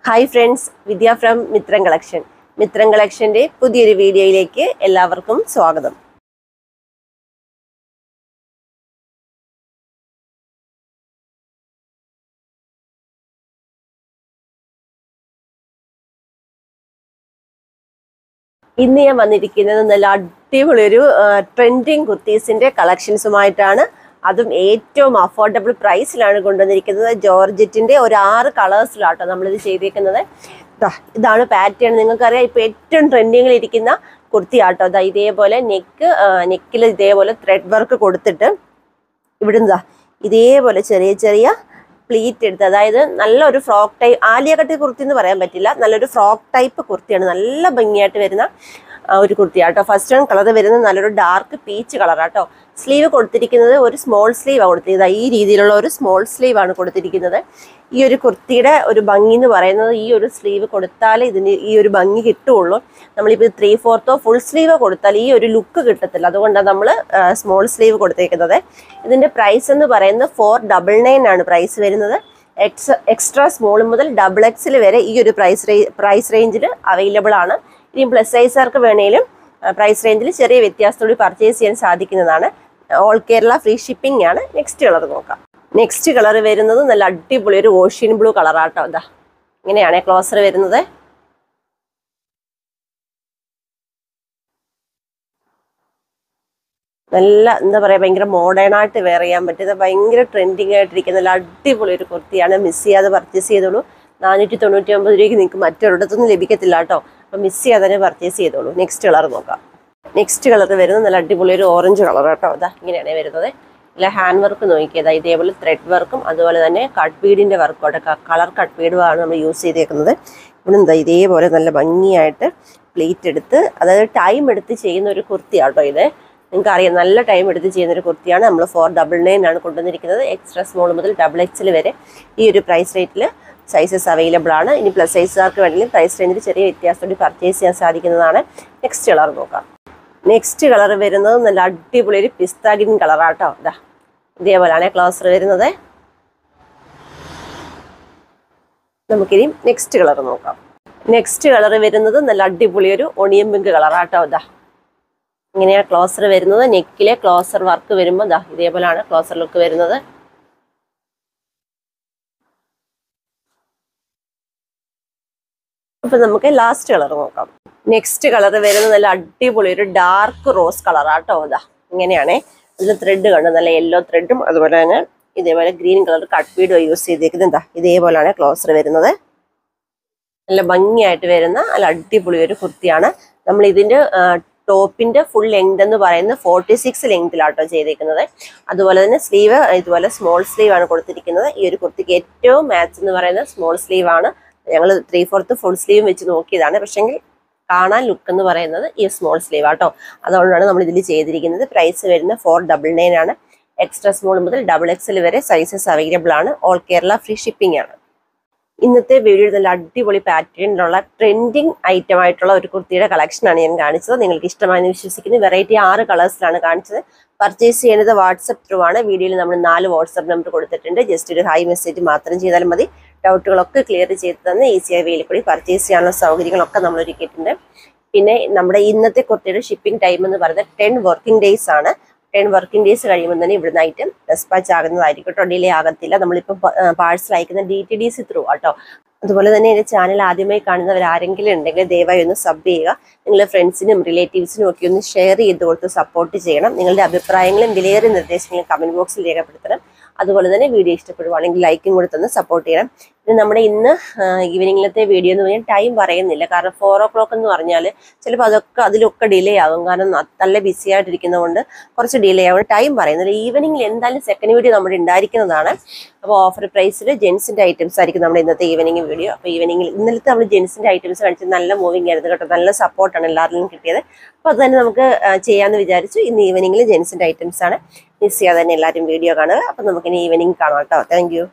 Hi friends, Vidya from Mithram collection. Mithram കളക്ഷൻ്റെ പുതിയൊരു വീഡിയോയിലേക്ക് എല്ലാവർക്കും സ്വാഗതം. ഇന്ന് ഞാൻ വന്നിരിക്കുന്നത് നല്ല അടിപൊളിയൊരു ട്രെൻഡിങ് കുർത്തീസിൻ്റെ കളക്ഷൻസുമായിട്ടാണ്. അതും ഏറ്റവും അഫോർഡബിൾ പ്രൈസിലാണ് കൊണ്ടുവന്നിരിക്കുന്നത്. ജോർജറ്റിൻ്റെ ഒരു 6 കളേഴ്സിലാട്ടോ നമ്മളിത് ചെയ്തേക്കുന്നത്. ഇതാണ് പാറ്റേൺ. നിങ്ങൾക്കറിയാം, ഇപ്പോൾ ഏറ്റവും ട്രെൻഡിങ്ങിൽ ഇരിക്കുന്ന കുർത്തി ആട്ടോ. ഇതേപോലെ നെക്കിൽ ഇതേപോലെ ത്രെഡ് വർക്ക് കൊടുത്തിട്ട് ഇവിടുന്ന് ഇതേപോലെ ചെറിയ ചെറിയ പ്ലീറ്റ് എടുത്ത്, അതായത് നല്ലൊരു frock type, Alia cut kurti എന്ന് പറയാൻ പറ്റില്ല, നല്ലൊരു ഫ്രോക്ക് ടൈപ്പ് കുർത്തിയാണ്. നല്ല ഭംഗിയായിട്ട് വരുന്ന ഒരു കുർത്തിയാട്ടോ. ഫസ്റ്റ് വൺ കളർ വരുന്നത് നല്ലൊരു ഡാർക്ക് പീച്ച് കളറാട്ടോ. സ്ലീവ് കൊടുത്തിരിക്കുന്നത് ഒരു സ്മോൾ സ്ലീവാണ് കൊടുത്തിരിക്കുന്നത്. ഈ രീതിയിലുള്ള ഒരു സ്മോൾ സ്ലീവാണ് കൊടുത്തിരിക്കുന്നത്. ഈ ഒരു കുർത്തിയുടെ ഒരു ഭംഗി എന്ന് പറയുന്നത്, ഈ ഒരു സ്ലീവ് കൊടുത്താലേ ഇതിന് ഈ ഒരു ഭംഗി കിട്ടുകയുള്ളൂ. നമ്മളിപ്പോൾ 3/4 ഫുൾ സ്ലീവ് കൊടുത്താൽ ഈ ഒരു ലുക്ക് കിട്ടത്തില്ല. അതുകൊണ്ടാണ് നമ്മൾ സ്മോൾ സ്ലീവ് കൊടുത്തേക്കുന്നത്. ഇതിൻ്റെ പ്രൈസ് എന്ന് പറയുന്നത് 499 ആണ് പ്രൈസ് വരുന്നത്. എക്സ്ട്രാ സ്മോൾ മുതൽ XXL വരെ ഈ ഒരു പ്രൈസ് റേഞ്ചിൽ അവൈലബിൾ ആണ്. ഇനി പ്ലസ് സൈസുകാർക്ക് വേണേലും പ്രൈസ് റേഞ്ചിൽ ചെറിയ വ്യത്യാസത്തോടെ പർച്ചേസ് ചെയ്യാൻ സാധിക്കുന്നതാണ്. ഓൾ കേരള ഫ്രീ ഷിപ്പിംഗ് ആണ്. നെക്സ്റ്റ് കളർ നോക്കാം. നെക്സ്റ്റ് കളർ വരുന്നത് നല്ല അടിപൊളി ഒരു ഓഷ്യൻ ബ്ലൂ കളറാട്ടോ. ഇങ്ങനെയാണ് ക്ലോസർ വരുന്നത്. നല്ല എന്താ പറയുക, ഭയങ്കര മോഡേൺ ആയിട്ട് വെയർ ചെയ്യാൻ പറ്റുന്ന, ഭയങ്കര ട്രെൻഡിങ് ആയിട്ടിരിക്കുന്ന നല്ല അടിപൊളി ഒരു കുർത്തിയാണ്. മിസ് ചെയ്യാതെ പർച്ചേസ് ചെയ്തോളൂ. 499 രൂപയ്ക്ക് നിങ്ങൾക്ക് മറ്റൊരിടത്തൊന്നും ലഭിക്കത്തില്ല കേട്ടോ. അപ്പം മിസ് ചെയ്യാതെ തന്നെ പർച്ചേസ് ചെയ്തോളൂ. നെക്സ്റ്റ് കളർ നോക്കാം. നെക്സ്റ്റ് കളർ വരുന്നത് നല്ല അടിപൊളി ഒരു ഓറഞ്ച് കളർ കേട്ടോ. ഇങ്ങനെയാണ് വരുന്നത്. ഇല്ല, ഹാൻഡ് വർക്ക് നോക്കിയത് ഇതേപോലെ ത്രെഡ് വർക്കും അതുപോലെ തന്നെ കട്ട് ബീഡിൻ്റെ വർക്കോട്ടെ, കളർ കട്ട് ബീഡുമാണ് നമ്മൾ യൂസ് ചെയ്തേക്കുന്നത്. ഇവിടെ ഇതേപോലെ നല്ല ഭംഗിയായിട്ട് പ്ലീറ്റ് എടുത്ത്, അതായത് ടൈം എടുത്ത് ചെയ്യുന്ന ഒരു കുർത്തി ആട്ടോ ഇത്. നിങ്ങൾക്കറിയാം, നല്ല ടൈം എടുത്ത് ചെയ്യുന്നൊരു കുർത്തിയാണ്. നമ്മൾ 499 ആണ് കൊണ്ടുവന്നിരിക്കുന്നത്. എക്സ്ട്രാ സ്മോൾ മുതൽ XXL വരെ ഈ ഒരു പ്രൈസ് റേറ്റിൽ സൈസസ് അവൈലബിൾ ആണ്. ഇനി പ്ലസ് സൈസുകാർക്ക് വേണമെങ്കിലും പ്രൈസ് റേഞ്ചിൽ ചെറിയ വ്യത്യാസത്തോടെ പർച്ചേസ് ചെയ്യാൻ സാധിക്കുന്നതാണ്. നെക്സ്റ്റ് കളർ നോക്കാം. നെക്സ്റ്റ് കളർ വരുന്നത് നല്ല അടിപൊളി ഒരു പിസ്ത ഗ്രീൻ കളറാട്ടോ. ഇതേപോലെയാണ് ക്ലോസർ വരുന്നത്. നമുക്കിനി നെക്സ്റ്റ് കളർ നോക്കാം. നെക്സ്റ്റ് കളർ വരുന്നത് നല്ല അടിപൊളി ഒരു ഒണിയൻ പിങ്ക് കളറാട്ടോ. ഇങ്ങനെയാണ് ക്ലോസർ വരുന്നത്. നെക്കിലെ ക്ലോസർ വർക്ക് വരുമ്പോൾ ഇതേപോലെയാണ് ക്ലോസർ ലുക്ക് വരുന്നത്. അപ്പൊ നമുക്ക് ലാസ്റ്റ് കളർ നോക്കാം. നെക്സ്റ്റ് കളർ വരുന്നത് നല്ല അടിപൊളി ഒരു ഡാർക്ക് റോസ് കളറാട്ടോ. ഇങ്ങനെയാണേ. അതിൽ ത്രെഡ് കണ്ടു, നല്ല യെല്ലോ ത്രെഡും അതുപോലെ തന്നെ ഇതേപോലെ ഗ്രീൻ കളർ കട്ട് ബീഡും യൂസ് ചെയ്തേക്കുന്നത്. ഇതേപോലെയാണ് ക്ലോസർ വരുന്നത്. നല്ല ഭംഗിയായിട്ട് വരുന്ന നല്ല അടിപൊളി ഒരു കുർത്തിയാണ്. നമ്മൾ ഇതിൻ്റെ ടോപ്പിന്റെ ഫുൾ ലെങ്ത് എന്ന് പറയുന്നത് 46 ലെങ്തിലാട്ടോ ചെയ്തേക്കുന്നത്. അതുപോലെ തന്നെ സ്ലീവ് ഇതുപോലെ സ്മോൾ സ്ലീവ് ആണ് കൊടുത്തിരിക്കുന്നത്. ഈ ഒരു കുർത്തിക്ക് ഏറ്റവും മാച്ച് എന്ന് പറയുന്നത് സ്മോൾ സ്ലീവ് ആണ്. ഞങ്ങൾ 3/4 ഫുൾ സ്ലീവ് വെച്ച് നോക്കിയതാണ്. പക്ഷെങ്കിൽ കാണാൻ ലുക്ക് എന്ന് പറയുന്നത് ഈ സ്മോൾ സ്ലീവ് ആട്ടോ. അതുകൊണ്ടാണ് നമ്മൾ ഇതിൽ ചെയ്തിരിക്കുന്നത്. പ്രൈസ് വരുന്നത് 499 ആണ്. എക്സ്ട്രാ സ്മോൾ മുതൽ XXL വരെ സൈസസ് അവൈലബിൾ ആണ്. ഓൾ കേരള ഫ്രീ ഷിപ്പിംഗ് ആണ്. ഇന്നത്തെ വീഡിയോയിൽ നല്ല അടിപൊളി പാറ്റേണിലുള്ള ട്രെൻഡിങ് ഐറ്റം ആയിട്ടുള്ള ഒരു കുർത്തിയുടെ കളക്ഷനാണ് ഞാൻ കാണിച്ചത്. നിങ്ങൾക്ക് ഇഷ്ടമായെന്ന് വിശ്വസിക്കുന്നു. വെറൈറ്റി 6 കളേഴ്സിലാണ് കാണിച്ചത്. പർച്ചേസ് ചെയ്യുന്നത് വാട്സപ്പ് ത്രൂ ആണ്. വീഡിയോയിൽ നമ്മൾ 4 വാട്സപ്പ് നമ്പർ കൊടുത്തിട്ടുണ്ട്. ജസ്റ്റ് ഒരു ഹൈ മെസ്സേജ് മാത്രം ചെയ്താൽ മതി. ഡൗട്ടുകളൊക്കെ ക്ലിയർ ചെയ്ത് തന്ന് ഈസിയായി വേയിൽ കൂടി പർച്ചേസ് ചെയ്യാനുള്ള സൗകര്യങ്ങളൊക്കെ നമ്മൾ ഒരുക്കിയിട്ടുണ്ട്. പിന്നെ നമ്മുടെ ഇന്നത്തെ കുർത്തിയുടെ ഷിപ്പിംഗ് ടൈം എന്ന് പറയുന്നത് 10 വർക്കിംഗ് ഡേയ്സ് ആണ്. 10 വർക്കിംഗ് ഡേയ്സ് കഴിയുമ്പോൾ തന്നെ ഇവിടുന്ന് ഐറ്റം ഡെസ്പാച്ച് ആകുന്നതായിരിക്കും കേട്ടോ. ഡിലേ ആകത്തില്ല. നമ്മളിപ്പോൾ പാഴ്സൽ അയക്കുന്ന DTDC ത്രൂ ആട്ടോ. അതുപോലെ തന്നെ എൻ്റെ ചാനൽ ആദ്യമായി കാണുന്നവർ ആരെങ്കിലും ഉണ്ടെങ്കിൽ ദയവായി ഒന്ന് സബ് ചെയ്യുക. നിങ്ങളുടെ ഫ്രണ്ട്സിനും റിലേറ്റീവ്സിനും ഒക്കെ ഒന്ന് ഷെയർ ചെയ്ത് കൊടുത്ത് സപ്പോർട്ട് ചെയ്യണം. നിങ്ങളുടെ അഭിപ്രായങ്ങളും വിലയേറിയ നിർദ്ദേശങ്ങളും കമൻറ്റ് ബോക്സിൽ രേഖപ്പെടുത്തണം. അതുപോലെ തന്നെ വീഡിയോ ഇഷ്ടപ്പെടുവാണെങ്കിൽ ലൈക്കും കൂടി തന്ന് സപ്പോർട്ട് ചെയ്യണം. പിന്നെ നമ്മുടെ ഇന്ന് ഈവനിങ്ങിലത്തെ വീഡിയോ എന്ന് പറഞ്ഞാൽ ടൈം പറയുന്നില്ല. കാരണം 4 o'clock എന്ന് പറഞ്ഞാൽ ചിലപ്പോൾ അതിലൊക്കെ ഡിലേ ആകും. കാരണം നല്ല ബിസി ആയിട്ടിരിക്കുന്നതുകൊണ്ട് കുറച്ച് ഡിലേ ആവും. ടൈം പറയുന്നില്ല. ഈവനിങ്ങിൽ എന്തായാലും സെക്കൻഡ് വീഡിയോ നമ്മുടെ ഉണ്ടായിരിക്കുന്നതാണ്. അപ്പോൾ ഓഫർ പ്രൈസിൽ ജെൻസിൻ്റെ ഐറ്റംസ് ആയിരിക്കും നമ്മുടെ ഇന്നത്തെ ഈവനിങ് വീഡിയോ. അപ്പോൾ ഈവനിങ്ങിൽ ഇന്നലത്തെ നമ്മൾ ജെൻസിൻ്റെ ഐറ്റംസ് കാണിച്ചത് നല്ല മൂവിങ് ആയിരുന്നു കേട്ടോ. നല്ല സപ്പോർട്ടാണ് എല്ലാവരിലും കിട്ടിയത്. അപ്പോൾ അത് തന്നെ നമുക്ക് ചെയ്യാമെന്ന് വിചാരിച്ചു. ഇന്ന് ഈവനിങ്ങിൽ ജെൻസിൻ്റെ ഐറ്റംസ് ആണ്. മിസ് ചെയ്യാതെ തന്നെ എല്ലാവരും വീഡിയോ കാണുക. അപ്പോൾ നമുക്കിനി ഈവനിങ് കാണാം കേട്ടോ. Thank you.